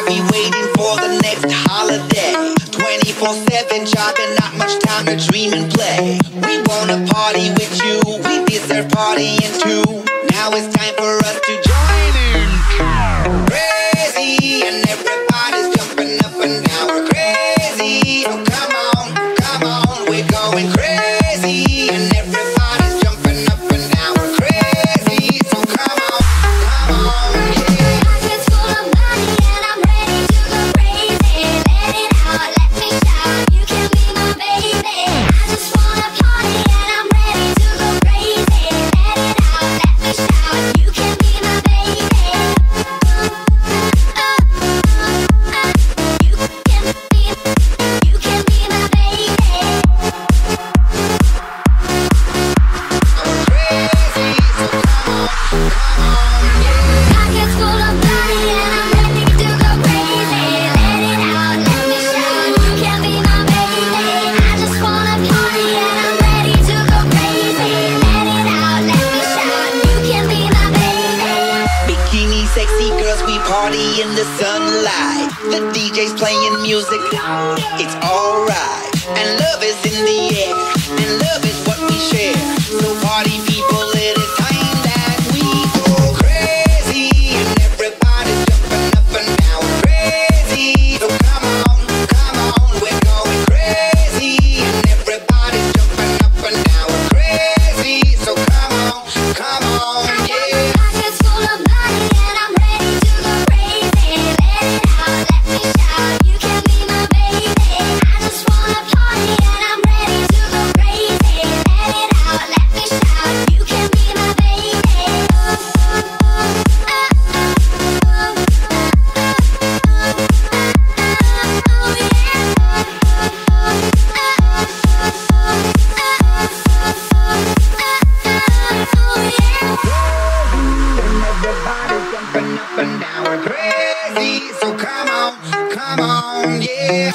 be waiting for the next holiday. 24/7 jobbing, not much time to dream and play. We wanna party with you, we deserve partying too. Now it's time for us to join in. Crazy, and everybody's jumping up and down. We're crazy, so come on, we're going crazy, and everybody's jumping up and down. We're crazy, so come on, yeah. Pockets full of money and I'm ready to go crazy. Let it out, let me shout. You can be my baby. I just wanna party and I'm ready to go crazy. Let it out, let me shout. You can be my baby. You can be my baby. I'm crazy, so come on, yeah. Pockets full of money and I'm ready to go crazy. Let it out, let me shout. You can be my baby. I just wanna party and I'm ready to go crazy. Let it out, let me shout. You can be my baby. Bikini sexy girls, we party in the sunlight. The DJ's playing music, it's alright. And love is in the air, and love is what we share. So party people, it is time that we go crazy. And everybody's jumping up and down. Crazy, so come on, we're going crazy. And everybody's jumping up and down. Crazy, so come on, yeah. Pockets full of money and I'm ready to go crazy. Let it out, let me shout. You can be my baby. I just wanna party and I'm ready to go crazy. Let it out, let me shout. You can be my baby. And everybody's jumping up and down. We're crazy, so come on, yeah.